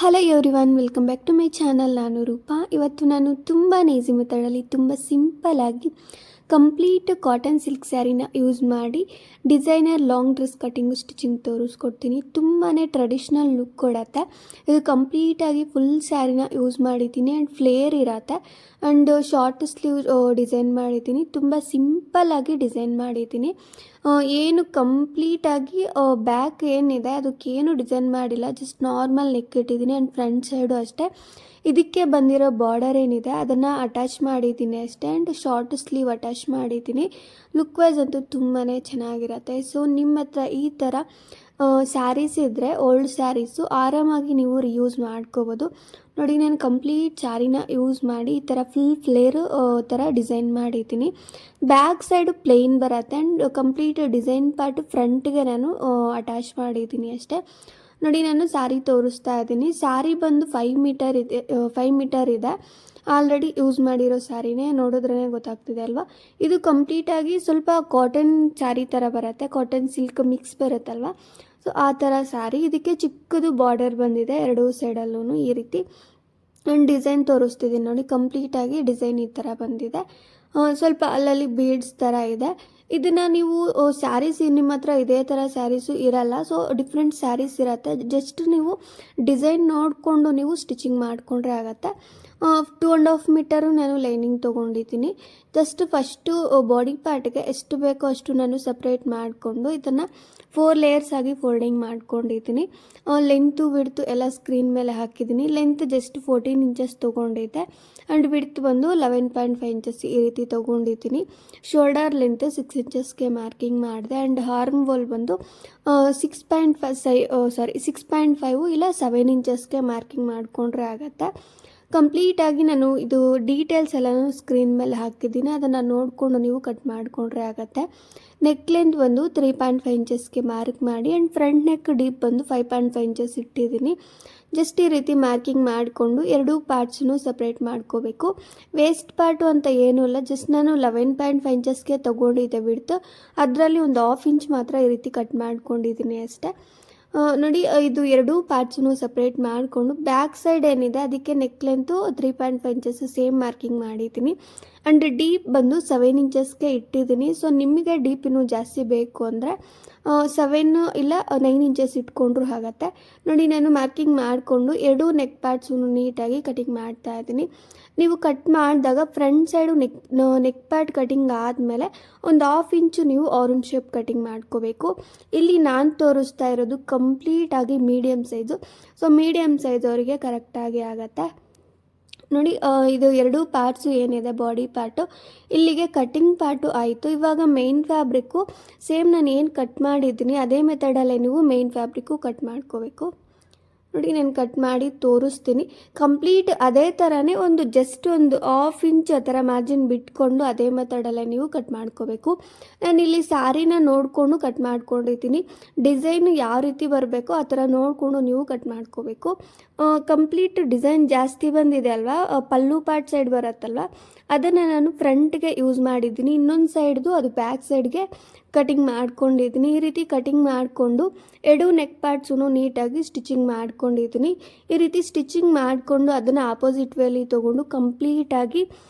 Hello everyone, welcome back to my channel. ನಾನು ರೂಪಾ. ಇವತ್ತು ನಾನು ತುಂಬಾ ಈಸಿ ಮೆಥಡಲ್ಲಿ ತುಂಬ ಸಿಂಪಲ್ಲಾಗಿ ಕಂಪ್ಲೀಟ್ ಕಾಟನ್ ಸಿಲ್ಕ್ ಸ್ಯಾರಿನ ಯೂಸ್ ಮಾಡಿ designer long dress cutting stitching ತೋರಿಸ್ಕೊಡ್ತೀನಿ. ತುಂಬಾ ಟ್ರೆಡಿಷ್ನಲ್ ಲುಕ್ ಕೊಡತ್ತೆ. ಇದು ಕಂಪ್ಲೀಟಾಗಿ ಫುಲ್ ಸ್ಯಾರಿನ ಯೂಸ್ ಮಾಡಿದ್ದೀನಿ ಆ್ಯಂಡ್ ಫ್ಲೇರ್ ಇರತ್ತೆ ಆ್ಯಂಡ್ ಶಾರ್ಟ್ ಸ್ಲೀವ್ ಡಿಸೈನ್ ಮಾಡಿದ್ದೀನಿ. ತುಂಬ ಸಿಂಪಲ್ಲಾಗಿ ಡಿಸೈನ್ ಮಾಡಿದ್ದೀನಿ. ಏನು ಕಂಪ್ಲೀಟಾಗಿ ಬ್ಯಾಕ್ ಏನಿದೆ ಅದಕ್ಕೇನು ಡಿಸೈನ್ ಮಾಡಿಲ್ಲ, ಜಸ್ಟ್ ನಾರ್ಮಲ್ ನೆಕ್ ಇಟ್ಟಿದ್ದೀನಿ ಆ್ಯಂಡ್ ಫ್ರಂಟ್ ಸೈಡು ಅಷ್ಟೇ. ಇದಕ್ಕೆ ಬಂದಿರೋ ಬಾರ್ಡರ್ ಏನಿದೆ ಅದನ್ನು ಅಟ್ಯಾಚ್ ಮಾಡಿದ್ದೀನಿ ಅಷ್ಟೇ ಆ್ಯಂಡ್ ಶಾರ್ಟ್ ಸ್ಲೀವ್ ಅಟ್ಯಾಚ್ ಮಾಡಿದ್ದೀನಿ. ಲುಕ್ ವೈಸ್ ಅಂತೂ ತುಂಬಾ ಚೆನ್ನಾಗಿರುತ್ತೆ. ಸೊ ನಿಮ್ಮ ಹತ್ರ ಈ ಥರ ಸ್ಯಾರೀಸ್ ಇದ್ದರೆ, ಓಲ್ಡ್ ಸ್ಯಾರೀಸು ಆರಾಮಾಗಿ ನೀವು ರಿಯೂಸ್ ಮಾಡ್ಕೋಬೋದು. ನೋಡಿ, ನಾನು ಕಂಪ್ಲೀಟ್ ಸ್ಯಾರಿನ ಯೂಸ್ ಮಾಡಿ ಈ ಥರ ಫುಲ್ ಫ್ಲೇರ್ ಥರ ಡಿಸೈನ್ ಮಾಡಿದ್ದೀನಿ. ಬ್ಯಾಕ್ ಸೈಡು ಪ್ಲೇನ್ ಬರುತ್ತೆ ಆ್ಯಂಡ್ ಕಂಪ್ಲೀಟ್ ಡಿಸೈನ್ ಪಾರ್ಟ್ ಫ್ರಂಟ್ಗೆ ನಾನು ಅಟ್ಯಾಚ್ ಮಾಡಿದ್ದೀನಿ ಅಷ್ಟೇ. ನೋಡಿ, ನಾನು ಸ್ಯಾರಿ ತೋರಿಸ್ತಾ ಇದ್ದೀನಿ. ಸ್ಯಾರಿ ಬಂದು 5 ಮೀಟರ್ ಇದೆ. ಆಲ್ರೆಡಿ ಯೂಸ್ ಮಾಡಿರೋ ಸ್ಯಾರಿನೇ, ನೋಡಿದ್ರೇ ಗೊತ್ತಾಗ್ತಿದೆ ಅಲ್ವಾ. ಇದು ಕಂಪ್ಲೀಟಾಗಿ ಸ್ವಲ್ಪ ಕಾಟನ್ ಸ್ಯಾರಿ ಥರ ಬರುತ್ತೆ, ಕಾಟನ್ ಸಿಲ್ಕ್ ಮಿಕ್ಸ್ ಬರುತ್ತಲ್ವ, ಸೊ ಆ ಥರ ಸ್ಯಾರಿ. ಇದಕ್ಕೆ ಚಿಕ್ಕದು ಬಾರ್ಡರ್ ಬಂದಿದೆ ಎರಡೂ ಸೈಡಲ್ಲೂ ಈ ರೀತಿ. ನಾನು ಡಿಸೈನ್ ತೋರಿಸ್ತಿದ್ದೀನಿ ನೋಡಿ, ಕಂಪ್ಲೀಟಾಗಿ ಡಿಸೈನ್ ಈ ಥರ ಬಂದಿದೆ. ಸ್ವಲ್ಪ ಅಲ್ಲಲ್ಲಿ ಬೀಡ್ಸ್ ಥರ ಇದೆ. ಇದನ್ನು ನೀವು ಸ್ಯಾರೀಸ್ ನಿಮ್ಮ ಹತ್ರ ಇದೇ ಥರ ಸ್ಯಾರೀಸು ಇರಲ್ಲ, ಸೊ ಡಿಫ್ರೆಂಟ್ ಸ್ಯಾರೀಸ್ ಇರುತ್ತೆ. ಜಸ್ಟ್ ನೀವು ಡಿಸೈನ್ ನೋಡಿಕೊಂಡು ನೀವು ಸ್ಟಿಚಿಂಗ್ ಮಾಡಿಕೊಂಡ್ರೆ ಆಗುತ್ತೆ. 2.5 ಮೀಟರು ನಾನು ಲೈನಿಂಗ್ ತೊಗೊಂಡಿದ್ದೀನಿ. ಜಸ್ಟ್ ಫಸ್ಟು ಬಾಡಿ ಪಾರ್ಟ್ಗೆ ಎಷ್ಟು ಬೇಕೋ ಅಷ್ಟು ನಾನು ಸಪ್ರೇಟ್ ಮಾಡಿಕೊಂಡು ಇದನ್ನು 4 ಲೇಯರ್ಸ್ ಆಗಿ ಫೋಲ್ಡಿಂಗ್ ಮಾಡ್ಕೊಂಡಿದ್ದೀನಿ. ಲೆಂತು ವಿಡ್ತು ಎಲ್ಲ ಸ್ಕ್ರೀನ್ ಮೇಲೆ ಹಾಕಿದ್ದೀನಿ. ಲೆಂತ್ ಜಸ್ಟ್ 14 ಇಂಚಸ್ ತೊಗೊಂಡಿದ್ದೆ ಆ್ಯಂಡ್ ವಿಡ್ತ್ ಬಂದು 11.5 ಇಂಚಸ್ ಈ ರೀತಿ ತೊಗೊಂಡಿದ್ದೀನಿ. ಶೋಲ್ಡರ್ ಲೆಂತ್ 6 ಇಂಚಸ್ಗೆ ಮಾರ್ಕಿಂಗ್ ಮಾಡಿದೆ ಆ್ಯಂಡ್ ಹಾರ್ಮ್ ವಾಲ್ ಬಂದು 6.5 ಇಲ್ಲ 7 ಇಂಚಸ್ಗೆ ಮಾರ್ಕಿಂಗ್ ಮಾಡಿಕೊಂಡ್ರೆ ಆಗುತ್ತೆ. ಕಂಪ್ಲೀಟಾಗಿ ನಾನು ಇದು ಡೀಟೇಲ್ಸ್ ಎಲ್ಲನೂ ಸ್ಕ್ರೀನ್ ಮೇಲೆ ಹಾಕಿದ್ದೀನಿ, ಅದನ್ನು ನೋಡಿಕೊಂಡು ನೀವು ಕಟ್ ಮಾಡಿಕೊಂಡ್ರೆ ಆಗುತ್ತೆ. ನೆಕ್ ಲೆಂತ್ ಬಂದು 3.5 ಇಂಚಸ್ಗೆ ಮಾರ್ಕ್ ಮಾಡಿ ಆ್ಯಂಡ್ ಫ್ರಂಟ್ ನೆಕ್ ಡೀಪ್ ಬಂದು 5.5 ಇಂಚಸ್ ಇಟ್ಟಿದ್ದೀನಿ. ಜಸ್ಟ್ ಈ ರೀತಿ ಮಾರ್ಕಿಂಗ್ ಮಾಡಿಕೊಂಡು ಎರಡೂ ಪಾರ್ಟ್ಸನ್ನು ಸಪ್ರೇಟ್ ಮಾಡ್ಕೋಬೇಕು. ವೇಸ್ಟ್ ಪಾರ್ಟು ಅಂತ ಏನೂ ಇಲ್ಲ, ಜಸ್ಟ್ ನಾನು 11.5 ಇಂಚಸ್ಗೆ ತೊಗೊಂಡಿದ್ದೆ ಬಿಡ್ತು, ಅದರಲ್ಲಿ ಒಂದು 1/2 ಇಂಚ್ ಮಾತ್ರ ಈ ರೀತಿ ಕಟ್ ಮಾಡ್ಕೊಂಡಿದ್ದೀನಿ ಅಷ್ಟೇ. ನೋಡಿ, ಇದು ಎರಡೂ ಪಾರ್ಟ್ಸನ್ನು ಸಪ್ರೇಟ್ ಮಾಡಿಕೊಂಡು ಬ್ಯಾಕ್ ಸೈಡ್ ಏನಿದೆ ಅದಕ್ಕೆ neck length 3.5 inches same marking ಮಾಡಿದ್ದೀನಿ ಆ್ಯಂಡ್ ಡೀಪ್ ಬಂದು 7 ಇಂಚಸ್ಗೆ ಇಟ್ಟಿದ್ದೀನಿ. ಸೊ ನಿಮಗೆ ಡೀಪ್ ಇನ್ನೂ ಜಾಸ್ತಿ ಬೇಕು ಅಂದರೆ 7 ಇಲ್ಲ 9 ಇಂಚಸ್ ಇಟ್ಕೊಂಡ್ರೂ ಆಗುತ್ತೆ. ನೋಡಿ, ನಾನು ಮಾರ್ಕಿಂಗ್ ಮಾಡಿಕೊಂಡು ಎರಡೂ ನೆಕ್ ಪಾರ್ಟ್ಸನ್ನು ನೀಟಾಗಿ ಕಟಿಂಗ್ ಮಾಡ್ತಾ ಇದ್ದೀನಿ. ನೀವು ಕಟ್ ಮಾಡಿದಾಗ front side neck part cutting ಆದಮೇಲೆ ಒಂದು 1/2 ಇಂಚು ನೀವು ಆರೆಂಜ್ ಶೇಪ್ ಕಟಿಂಗ್ ಮಾಡ್ಕೋಬೇಕು. ಇಲ್ಲಿ ನಾನು ತೋರಿಸ್ತಾ ಇರೋದು ಕಂಪ್ಲೀಟಾಗಿ medium size, so medium size ಅವರಿಗೆ ಕರೆಕ್ಟಾಗಿ ಆಗುತ್ತೆ. ನೋಡಿ, ಇದು ಎರಡೂ ಪಾರ್ಟ್ಸು ಏನಿದೆ ಬಾಡಿ ಪಾರ್ಟು ಇಲ್ಲಿಗೆ ಕಟಿಂಗ್ ಪಾರ್ಟು ಆಯಿತು. ಇವಾಗ ಮೇನ್ ಫ್ಯಾಬ್ರಿಕ್ಕು ಸೇಮ್ ನಾನು ಏನು ಕಟ್ ಮಾಡಿದ್ದೀನಿ ಅದೇ ಮೆಥಡಲ್ಲೇ ನೀವು ಮೇನ್ ಫ್ಯಾಬ್ರಿಕ್ಕು ಕಟ್ ಮಾಡ್ಕೋಬೇಕು. ನೋಡಿ, ನಾನು ಕಟ್ ಮಾಡಿ ತೋರಿಸ್ತೀನಿ. ಕಂಪ್ಲೀಟ್ ಅದೇ ಥರನೇ ಜಸ್ಟ್ ಒಂದು 1/2 ಇಂಚ್ ಆ ಥರ ಮಾರ್ಜಿನ್ ಬಿಟ್ಕೊಂಡು ಅದೇ ಮೆಥಡಲ್ಲೇ ನೀವು ಕಟ್ ಮಾಡ್ಕೋಬೇಕು. ನಾನಿಲ್ಲಿ ಸ್ಯಾರಿನ ನೋಡಿಕೊಂಡು ಕಟ್ ಮಾಡ್ಕೊಂಡಿದ್ದೀನಿ. ಡಿಸೈನು ಯಾವ ರೀತಿ ಬರಬೇಕೋ ಆ ಥರ ನೋಡಿಕೊಂಡು ನೀವು ಕಟ್ ಮಾಡ್ಕೋಬೇಕು. ಕಂಪ್ಲೀಟ್ ಡಿಸೈನ್ ಜಾಸ್ತಿ ಬಂದಿದೆ ಅಲ್ವಾ, ಪಲ್ಲು ಪಾರ್ಟ್ ಸೈಡ್ ಬರುತ್ತಲ್ವ, ಅದನ್ನು ನಾನು ಫ್ರಂಟ್ಗೆ ಯೂಸ್ ಮಾಡಿದ್ದೀನಿ. ಇನ್ನೊಂದು ಸೈಡ್ದು ಅದು ಬ್ಯಾಕ್ ಸೈಡ್ಗೆ ಕಟಿಂಗ್ ಮಾಡ್ಕೊಂಡಿದ್ದೀನಿ. ಈ ರೀತಿ ಕಟಿಂಗ್ ಮಾಡಿಕೊಂಡು ಎರಡೂ ನೆಕ್ ಪಾರ್ಟ್ಸೂ ನೀಟಾಗಿ ಸ್ಟಿಚಿಂಗ್ ಮಾಡ್ಕೊಂಡಿದ್ದೀನಿ. ಈ ರೀತಿ ಸ್ಟಿಚಿಂಗ್ ಮಾಡಿಕೊಂಡು ಅದನ್ನು ಆಪೋಸಿಟ್ ವೇಲಿ ತೊಗೊಂಡು ಕಂಪ್ಲೀಟಾಗಿ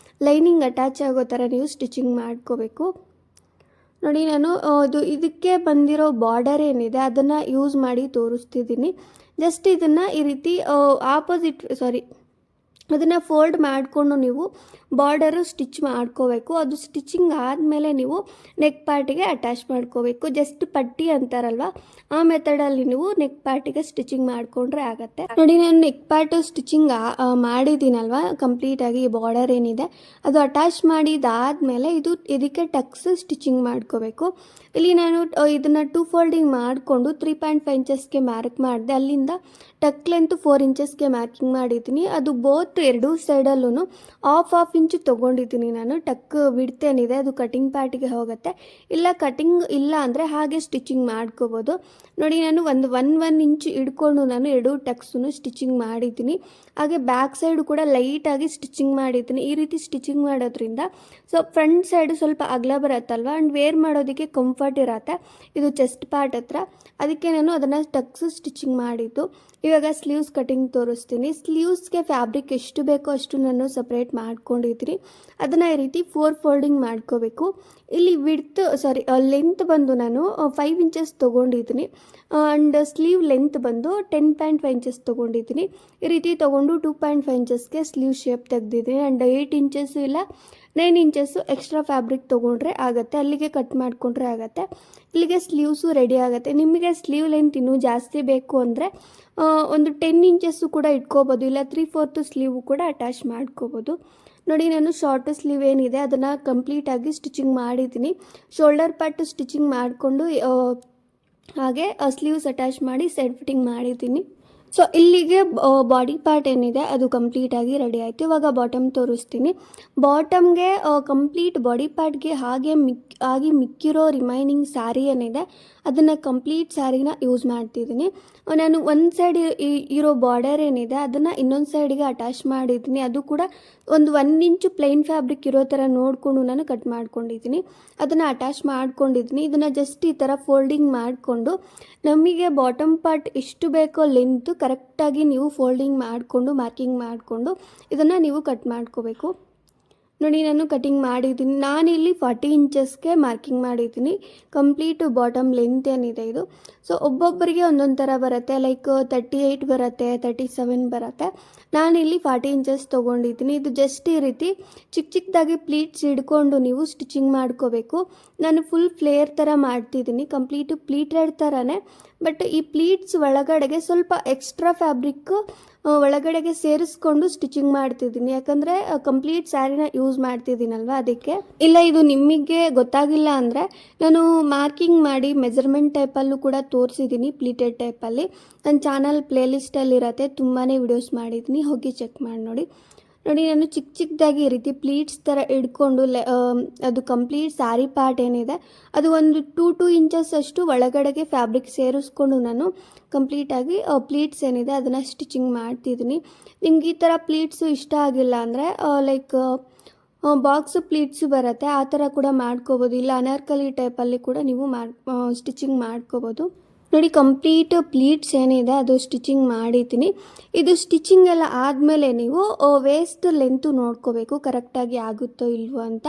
ಲೈನಿಂಗ್ ಅಟ್ಯಾಚ್ ಆಗೋ ಥರ ನೀವು ಸ್ಟಿಚಿಂಗ್ ಮಾಡ್ಕೋಬೇಕು. ನೋಡಿ, ನಾನು ಇದಕ್ಕೆ ಬಂದಿರೋ ಬಾರ್ಡರ್ ಏನಿದೆ ಅದನ್ನು ಯೂಸ್ ಮಾಡಿ ತೋರಿಸ್ತಿದ್ದೀನಿ. ಜಸ್ಟ್ ಇದನ್ನು ಈ ರೀತಿ ಅದನ್ನು ಫೋಲ್ಡ್ ಮಾಡಿಕೊಂಡು ನೀವು ಬಾರ್ಡರು ಸ್ಟಿಚ್ ಮಾಡ್ಕೋಬೇಕು. ಅದು ಸ್ಟಿಚಿಂಗ್ ಆದಮೇಲೆ ನೀವು ನೆಕ್ ಪಾರ್ಟಿಗೆ ಅಟ್ಯಾಚ್ ಮಾಡ್ಕೋಬೇಕು. ಜಸ್ಟ್ ಪಟ್ಟಿ ಅಂತಾರಲ್ವ, ಆ ಮೆಥಡಲ್ಲಿ ನೀವು ನೆಕ್ ಪಾರ್ಟಿಗೆ ಸ್ಟಿಚಿಂಗ್ ಮಾಡಿಕೊಂಡ್ರೆ ಆಗುತ್ತೆ. ನೋಡಿ, ನಾನು ನೆಕ್ ಪಾರ್ಟು ಸ್ಟಿಚಿಂಗ್ ಮಾಡಿದ್ದೀನಲ್ವ, ಕಂಪ್ಲೀಟಾಗಿ ಬಾರ್ಡರ್ ಏನಿದೆ ಅದು ಅಟ್ಯಾಚ್ ಮಾಡಿದಾದಮೇಲೆ ಇದಕ್ಕೆ ಟಕ್ಸ್ ಸ್ಟಿಚಿಂಗ್ ಮಾಡ್ಕೋಬೇಕು. ಇಲ್ಲಿ ನಾನು ಇದನ್ನು 2 ಫೋಲ್ಡಿಂಗ್ ಮಾಡಿಕೊಂಡು 3.5 ಇಂಚಸ್ಗೆ ಮಾರ್ಕ್ ಮಾಡಿದೆ. ಅಲ್ಲಿಂದ ಟಕ್ ಲೆಂತ್ 4 ಇಂಚಸ್ಗೆ ಮಾರ್ಕಿಂಗ್ ಮಾಡಿದ್ದೀನಿ. ಅದು ಬೋತ್ ಎರಡೂ ಸೈಡಲ್ಲೂ 1/2 ಇಂಚು ತೊಗೊಂಡಿದ್ದೀನಿ ನಾನು. ಟಕ್ ಬಿಡ್ತೇನಿದೆ ಅದು ಕಟಿಂಗ್ ಪಾರ್ಟಿಗೆ ಹೋಗುತ್ತೆ, ಇಲ್ಲ ಕಟಿಂಗ್ ಇಲ್ಲ ಅಂದರೆ ಹಾಗೆ ಸ್ಟಿಚಿಂಗ್ ಮಾಡ್ಕೋಬೋದು. ನೋಡಿ, ನಾನು 1 ಇಂಚು ಹಿಡ್ಕೊಂಡು ನಾನು ಎರಡೂ ಟಕ್ಸನ್ನು ಸ್ಟಿಚಿಂಗ್ ಮಾಡಿದ್ದೀನಿ. ಹಾಗೆ ಬ್ಯಾಕ್ ಸೈಡು ಕೂಡ ಲೈಟಾಗಿ ಸ್ಟಿಚಿಂಗ್ ಮಾಡಿದ್ದೀನಿ. ಈ ರೀತಿ ಸ್ಟಿಚಿಂಗ್ ಮಾಡೋದ್ರಿಂದ ಸೊ ಫ್ರಂಟ್ ಸೈಡು ಸ್ವಲ್ಪ ಅಗಲ ಬರುತ್ತಲ್ವ ಆ್ಯಂಡ್ ವೇರ್ ಮಾಡೋದಕ್ಕೆ ಕಂಫರ್ಟ್ ಕಂಫರ್ಟ್ ಇರತ್ತೆ. ಇದು ಚೆಸ್ಟ್ ಪಾರ್ಟ್ ಹತ್ರ, ಅದಕ್ಕೆ ನಾನು ಅದನ್ನು ಟಕ್ಸ್ ಸ್ಟಿಚಿಂಗ್ ಮಾಡಿದ್ದು. ಇವಾಗ ಸ್ಲೀವ್ಸ್ ಕಟಿಂಗ್ ತೋರಿಸ್ತೀನಿ. ಸ್ಲೀವ್ಸ್ಗೆ ಫ್ಯಾಬ್ರಿಕ್ ಎಷ್ಟು ಬೇಕೋ ಅಷ್ಟು ನಾನು ಸಪ್ರೇಟ್ ಮಾಡ್ಕೊಂಡಿದ್ದೀನಿ. ಅದನ್ನು ಈ ರೀತಿ 4 ಫೋಲ್ಡಿಂಗ್ ಮಾಡ್ಕೋಬೇಕು. ಇಲ್ಲಿ ಲೆಂತ್ ಬಂದು ನಾನು 5 ಇಂಚಸ್ ತೊಗೊಂಡಿದ್ದೀನಿ. ಆ್ಯಂಡ್ ಸ್ಲೀವ್ ಲೆಂತ್ ಬಂದು 10.5 ಇಂಚಸ್ ತೊಗೊಂಡಿದ್ದೀನಿ. ಈ ರೀತಿ ತೊಗೊಂಡು 2.5 ಇಂಚಸ್ಗೆ ಸ್ಲೀವ್ ಶೇಪ್ ತೆಗೆದಿದ್ದೀನಿ. ಆ್ಯಂಡ್ 8 ಇಂಚಸ್ಸು ಇಲ್ಲ 9 ಇಂಚಸ್ಸು ಎಕ್ಸ್ಟ್ರಾ ಫ್ಯಾಬ್ರಿಕ್ ತೊಗೊಂಡ್ರೆ ಆಗುತ್ತೆ, ಅಲ್ಲಿಗೆ ಕಟ್ ಮಾಡಿಕೊಂಡ್ರೆ ಆಗುತ್ತೆ. ಇಲ್ಲಿಗೆ ಸ್ಲೀವ್ಸು ರೆಡಿ ಆಗುತ್ತೆ. ನಿಮಗೆ ಸ್ಲೀವ್ ಲೆಂತ್ ಇನ್ನೂ ಜಾಸ್ತಿ ಬೇಕು ಅಂದರೆ ಒಂದು 10 ಇಂಚಸ್ಸು ಕೂಡ ಇಟ್ಕೋಬೋದು, ಇಲ್ಲ 3/4 ಸ್ಲೀವು ಕೂಡ ಅಟ್ಯಾಚ್ ಮಾಡ್ಕೋಬೋದು. ನೋಡಿ, ನಾನು ಶಾರ್ಟ್ ಸ್ಲೀವ್ ಏನಿದೆ ಅದನ್ನು ಕಂಪ್ಲೀಟಾಗಿ ಸ್ಟಿಚಿಂಗ್ ಮಾಡಿದ್ದೀನಿ. ಶೋಲ್ಡರ್ ಪಾರ್ಟ್ ಸ್ಟಿಚಿಂಗ್ ಮಾಡಿಕೊಂಡು ಹಾಗೆ ಸ್ಲೀವ್ಸ್ ಅಟ್ಯಾಚ್ ಮಾಡಿ ಸೈಡ್ ಫಿಟ್ಟಿಂಗ್ ಮಾಡಿದ್ದೀನಿ. ಸೊ ಇಲ್ಲಿಗೆ ಬಾಡಿ ಪಾರ್ಟ್ ಏನಿದೆ ಅದು ಕಂಪ್ಲೀಟಾಗಿ ರೆಡಿ ಆಯಿತು. ಇವಾಗ ಬಾಟಮ್ ತೋರಿಸ್ತೀನಿ. ಬಾಟಮ್ಗೆ ಕಂಪ್ಲೀಟ್ ಬಾಡಿ ಪಾರ್ಟ್ಗೆ ಹಾಗೆ ಮಿಕ್ಕಿರೋ ರಿಮೈನಿಂಗ್ ಸ್ಯಾರಿ ಏನಿದೆ ಅದನ್ನು ಕಂಪ್ಲೀಟ್ ಸ್ಯಾರಿನ ಯೂಸ್ ಮಾಡ್ತಿದ್ದೀನಿ. ನಾನು ಒಂದು ಸೈಡ್ ಇರೋ ಬಾರ್ಡರ್ ಏನಿದೆ ಅದನ್ನು ಇನ್ನೊಂದು ಸೈಡಿಗೆ ಅಟ್ಯಾಚ್ ಮಾಡಿದ್ದೀನಿ. ಅದು ಕೂಡ ಒಂದು 1 ಇಂಚು ಪ್ಲೈನ್ ಫ್ಯಾಬ್ರಿಕ್ ಇರೋ ಥರ ನೋಡಿಕೊಂಡು ನಾನು ಕಟ್ ಮಾಡ್ಕೊಂಡಿದ್ದೀನಿ. ಅದನ್ನು ಅಟ್ಯಾಚ್ ಮಾಡ್ಕೊಂಡಿದ್ದೀನಿ. ಇದನ್ನು ಜಸ್ಟ್ ಈ ಥರ ಫೋಲ್ಡಿಂಗ್ ಮಾಡಿಕೊಂಡು ನಮಗೆ ಬಾಟಮ್ ಪಾರ್ಟ್ ಎಷ್ಟು ಬೇಕೋ ಲೆಂತ್ ಕರೆಕ್ಟಾಗಿ ನೀವು ಫೋಲ್ಡಿಂಗ್ ಮಾಡಿಕೊಂಡು ಮಾರ್ಕಿಂಗ್ ಮಾಡಿಕೊಂಡು ಇದನ್ನು ನೀವು ಕಟ್ ಮಾಡ್ಕೋಬೇಕು. ನೋಡಿ, ನಾನು ಕಟಿಂಗ್ ಮಾಡಿದ್ದೀನಿ. ನಾನಿಲ್ಲಿ 40 ಇಂಚಸ್ಗೆ ಮಾರ್ಕಿಂಗ್ ಮಾಡಿದ್ದೀನಿ. ಕಂಪ್ಲೀಟು ಬಾಟಮ್ ಲೆಂತ್ ಏನಿದೆ ಇದು. ಸೊ ಒಬ್ಬೊಬ್ಬರಿಗೆ ಒಂದೊಂದು ಥರ ಬರುತ್ತೆ. ಲೈಕ್ 38 ಬರುತ್ತೆ, 37 ಬರುತ್ತೆ. ನಾನಿಲ್ಲಿ 40 ಇಂಚಸ್ ತೊಗೊಂಡಿದ್ದೀನಿ. ಇದು ಜಸ್ಟ್ ಈ ರೀತಿ ಚಿಕ್ಕದಾಗಿ ಪ್ಲೀಟ್ಸ್ ಹಿಡ್ಕೊಂಡು ನೀವು ಸ್ಟಿಚಿಂಗ್ ಮಾಡ್ಕೋಬೇಕು. ನಾನು ಫುಲ್ ಫ್ಲೇರ್ ಥರ ಮಾಡ್ತಿದ್ದೀನಿ, ಕಂಪ್ಲೀಟು ಪ್ಲೀಟೆಡ್ ಥರನೇ. ಬಟ್ ಈ ಪ್ಲೀಟ್ಸ್ ಒಳಗಡೆಗೆ ಸ್ವಲ್ಪ ಎಕ್ಸ್ಟ್ರಾ ಫ್ಯಾಬ್ರಿಕ್ ಒಳಗಡೆಗೆ ಸೇರಿಸ್ಕೊಂಡು ಸ್ಟಿಚಿಂಗ್ ಮಾಡ್ತಿದ್ದೀನಿ. ಯಾಕಂದರೆ ಕಂಪ್ಲೀಟ್ ಸ್ಯಾರಿನ ಯೂಸ್ ಮಾಡ್ತಿದ್ದೀನಲ್ವ, ಅದಕ್ಕೆ. ಇಲ್ಲ ಇದು ನಿಮಗೆ ಗೊತ್ತಾಗಿಲ್ಲ ಅಂದರೆ ನಾನು ಮಾರ್ಕಿಂಗ್ ಮಾಡಿ ಮೆಜರ್ಮೆಂಟ್ ಟೈಪಲ್ಲೂ ಕೂಡ ತೋರಿಸಿದ್ದೀನಿ, ಪ್ಲೀಟೆಡ್ ಟೈಪಲ್ಲಿ. ನನ್ನ ಚಾನಲ್ ಪ್ಲೇಲಿಸ್ಟಲ್ಲಿರತ್ತೆ, ತುಂಬಾ ವಿಡಿಯೋಸ್ ಮಾಡಿದ್ದೀನಿ, ಹೋಗಿ ಚೆಕ್ ಮಾಡಿ ನೋಡಿ. ನಾನು ಚಿಕ್ಕದಾಗಿ ಈ ರೀತಿ ಪ್ಲೀಟ್ಸ್ ಥರ ಹಿಡ್ಕೊಂಡು ಅದು ಕಂಪ್ಲೀಟ್ ಸ್ಯಾರಿ ಪಾರ್ಟ್ ಏನಿದೆ ಅದು ಒಂದು 2 ಇಂಚಸ್ ಅಷ್ಟು ಒಳಗಡೆಗೆ ಫ್ಯಾಬ್ರಿಕ್ ಸೇರಿಸ್ಕೊಂಡು ನಾನು ಕಂಪ್ಲೀಟಾಗಿ ಪ್ಲೀಟ್ಸ್ ಏನಿದೆ ಅದನ್ನು ಸ್ಟಿಚಿಂಗ್ ಮಾಡ್ತಿದ್ದೀನಿ. ನಿಮ್ಗೆ ಈ ಥರ ಪ್ಲೀಟ್ಸು ಇಷ್ಟ ಆಗಿಲ್ಲ ಅಂದರೆ ಲೈಕ್ ಬಾಕ್ಸು ಪ್ಲೀಟ್ಸು ಬರುತ್ತೆ, ಆ ಥರ ಕೂಡ ಮಾಡ್ಕೋಬೋದು. ಇಲ್ಲ ಅನಾರ್ಕಲಿ ಟೈಪಲ್ಲಿ ಕೂಡ ನೀವು ಸ್ಟಿಚಿಂಗ್ ಮಾಡ್ಕೋಬೋದು. ನೋಡಿ, ಕಂಪ್ಲೀಟ್ ಪ್ಲೀಟ್ಸ್ ಏನಿದೆ ಅದು ಸ್ಟಿಚಿಂಗ್ ಮಾಡಿದ್ದೀನಿ. ಇದು ಸ್ಟಿಚಿಂಗ್ ಎಲ್ಲ ಆದಮೇಲೆ ನೀವು ವೇಸ್ಟ್ ಲೆಂತು ನೋಡ್ಕೋಬೇಕು, ಕರೆಕ್ಟಾಗಿ ಆಗುತ್ತೋ ಇಲ್ವೋ ಅಂತ.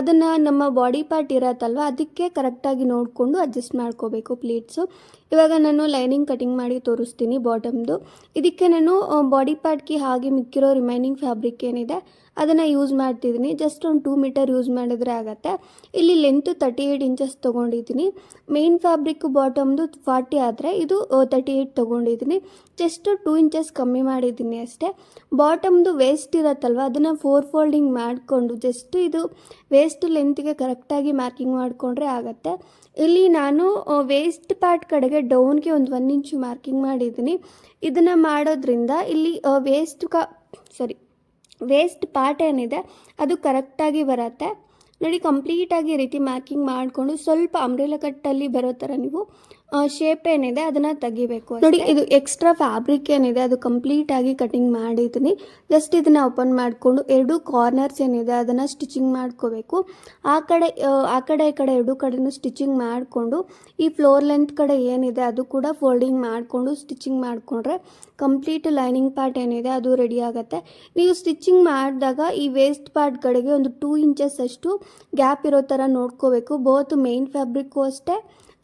ಅದನ್ನು ನಮ್ಮ ಬಾಡಿ ಪಾರ್ಟ್ ಇರತ್ತಲ್ವ ಅದಕ್ಕೆ ಕರೆಕ್ಟಾಗಿ ನೋಡಿಕೊಂಡು ಅಡ್ಜಸ್ಟ್ ಮಾಡ್ಕೋಬೇಕು ಪ್ಲೀಟ್ಸು. ಇವಾಗ ನಾನು ಲೈನಿಂಗ್ ಕಟಿಂಗ್ ಮಾಡಿ ತೋರಿಸ್ತೀನಿ ಬಾಟಮ್ದು. ಇದಕ್ಕೆ ನಾನು ಬಾಡಿ ಪಾರ್ಟ್ಗೆ ಹಾಗೆ ಮಿಕ್ಕಿರೋ ರಿಮೈನಿಂಗ್ ಫ್ಯಾಬ್ರಿಕ್ ಏನಿದೆ ಅದನ್ನು ಯೂಸ್ ಮಾಡ್ತಿದ್ದೀನಿ. ಜಸ್ಟ್ ಒಂದು 2 ಮೀಟರ್ ಯೂಸ್ ಮಾಡಿದ್ರೆ ಆಗುತ್ತೆ. ಇಲ್ಲಿ ಲೆಂತ್ 38 ಇಂಚಸ್ ತೊಗೊಂಡಿದ್ದೀನಿ. ಮೇನ್ ಫ್ಯಾಬ್ರಿಕ್ ಬಾಟಮ್ದು 40 ಆದರೆ ಇದು 38 ತೊಗೊಂಡಿದ್ದೀನಿ. ಜಸ್ಟ್ 2 ಇಂಚಸ್ ಕಮ್ಮಿ ಮಾಡಿದ್ದೀನಿ ಅಷ್ಟೇ. ಬಾಟಮ್ದು ವೇಸ್ಟ್ ಇರತ್ತಲ್ವ ಅದನ್ನು 4 ಫೋಲ್ಡಿಂಗ್ ಮಾಡಿಕೊಂಡು ಜಸ್ಟ್ ಇದು ವೇಸ್ಟ್ ಲೆಂತ್ಗೆ ಕರೆಕ್ಟಾಗಿ ಮಾರ್ಕಿಂಗ್ ಮಾಡಿಕೊಂಡ್ರೆ ಆಗುತ್ತೆ. ಇಲ್ಲಿ ನಾನು ವೇಸ್ಟ್ ಪಾರ್ಟ್ ಕಡೆಗೆ ಡೌನ್ಗೆ ಒಂದು 1 ಇಂಚು ಮಾರ್ಕಿಂಗ್ ಮಾಡಿದ್ದೀನಿ. ಇದನ್ನು ಮಾಡೋದ್ರಿಂದ ಇಲ್ಲಿ ವೇಸ್ಟ್ ಪಾರ್ಟ್ ಏನಿದೆ ಅದು ಕರೆಕ್ಟಾಗಿ ಬರುತ್ತೆ. ನೋಡಿ, ಕಂಪ್ಲೀಟಾಗಿ ಈ ರೀತಿ ಮಾರ್ಕಿಂಗ್ ಮಾಡಿಕೊಂಡು ಸ್ವಲ್ಪ ಅಂಬ್ರೆಲಾ ಕಟ್ಟಲ್ಲಿ ಬರೋ ಥರ ನೀವು ಶೇಪ್ ಏನಿದೆ ಅದನ್ನು ತೆಗಿಬೇಕು. ನೋಡಿ, ಇದು ಎಕ್ಸ್ಟ್ರಾ ಫ್ಯಾಬ್ರಿಕ್ ಏನಿದೆ ಅದು ಕಂಪ್ಲೀಟಾಗಿ ಕಟಿಂಗ್ ಮಾಡಿದ್ದೀನಿ. ಜಸ್ಟ್ ಇದನ್ನು ಓಪನ್ ಮಾಡಿಕೊಂಡು 2 ಕಾರ್ನರ್ಸ್ ಏನಿದೆ ಅದನ್ನು ಸ್ಟಿಚಿಂಗ್ ಮಾಡ್ಕೋಬೇಕು. ಆ ಕಡೆ ಈ ಕಡೆ 2 ಕಡೆನೂ ಸ್ಟಿಚಿಂಗ್ ಮಾಡಿಕೊಂಡು ಈ ಫ್ಲೋರ್ ಲೆಂತ್ ಕಡೆ ಏನಿದೆ ಅದು ಕೂಡ ಫೋಲ್ಡಿಂಗ್ ಮಾಡಿಕೊಂಡು ಸ್ಟಿಚಿಂಗ್ ಮಾಡಿಕೊಂಡ್ರೆ ಕಂಪ್ಲೀಟ್ ಲೈನಿಂಗ್ ಪಾರ್ಟ್ ಏನಿದೆ ಅದು ರೆಡಿ ಆಗುತ್ತೆ. ನೀವು ಸ್ಟಿಚಿಂಗ್ ಮಾಡಿದಾಗ ಈ ವೇಸ್ಟ್ ಪಾರ್ಟ್ ಕಡೆಗೆ ಒಂದು 2 ಇಂಚಸ್ ಅಷ್ಟು ಗ್ಯಾಪ್ ಇರೋ ಥರ ನೋಡ್ಕೋಬೇಕು. ಬೋತ್ ಮೇನ್ ಫ್ಯಾಬ್ರಿಕ್ಕು ಅಷ್ಟೇ,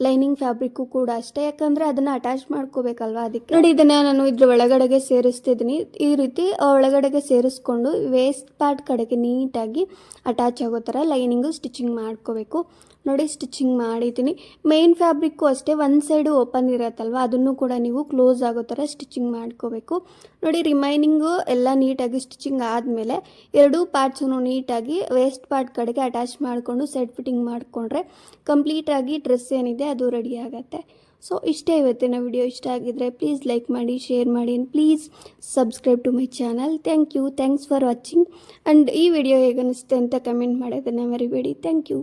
ಲೈನಿಂಗ್ ಫ್ಯಾಬ್ರಿಕ್ಕು ಕೂಡ ಅಷ್ಟೇ. ಯಾಕಂದರೆ ಅದನ್ನು ಅಟ್ಯಾಚ್ ಮಾಡ್ಕೋಬೇಕಲ್ವ, ಅದಕ್ಕೆ. ನೋಡಿ, ಇದನ್ನು ನಾನು ಇದ್ರ ಒಳಗಡೆಗೆ ಸೇರಿಸ್ತಿದ್ದೀನಿ. ಈ ರೀತಿ ಒಳಗಡೆಗೆ ಸೇರಿಸ್ಕೊಂಡು ವೇಸ್ಟ್ ಪಾರ್ಟ್ ಕಡೆಗೆ ನೀಟಾಗಿ ಅಟ್ಯಾಚ್ ಆಗೋ ಥರ ಲೈನಿಂಗು ಸ್ಟಿಚಿಂಗ್ ಮಾಡ್ಕೋಬೇಕು. ನೋಡಿ, ಸ್ಟಿಚಿಂಗ್ ಮಾಡಿದ್ದೀನಿ. ಮೇನ್ ಫ್ಯಾಬ್ರಿಕ್ಕು ಅಷ್ಟೇ, ಒಂದು ಸೈಡು ಓಪನ್ ಇರತ್ತಲ್ವ ಅದನ್ನು ಕೂಡ ನೀವು ಕ್ಲೋಸ್ ಆಗೋ ಥರ ಸ್ಟಿಚಿಂಗ್ ಮಾಡ್ಕೋಬೇಕು. ನೋಡಿ, ರಿಮೈನಿಂಗು ಎಲ್ಲ ನೀಟಾಗಿ ಸ್ಟಿಚಿಂಗ್ ಆದಮೇಲೆ 2 ಪಾರ್ಟ್ಸನ್ನು ನೀಟಾಗಿ ವೇಸ್ಟ್ ಪಾರ್ಟ್ ಕಡೆಗೆ ಅಟ್ಯಾಚ್ ಮಾಡಿಕೊಂಡು ಸೈಡ್ ಫಿಟ್ಟಿಂಗ್ ಮಾಡಿಕೊಂಡ್ರೆ ಕಂಪ್ಲೀಟಾಗಿ ಡ್ರೆಸ್ ಏನಿದೆ ಅದು ರೆಡಿ ಆಗುತ್ತೆ. ಸೊ ಇಷ್ಟೇ ಇವತ್ತಿನ ವಿಡಿಯೋ. ಇಷ್ಟ ಆಗಿದ್ರೆ ಪ್ಲೀಸ್ ಲೈಕ್ ಮಾಡಿ, ಶೇರ್ ಮಾಡಿ, and please subscribe to my channel. Thanks for watching. And ಈ ವಿಡಿಯೋ ಹೇಗನ್ನಿಸುತ್ತೆ ಅಂತ ಕಮೆಂಟ್ ಮಾಡೋದನ್ನು ಮರಿಬೇಡಿ. Thank you.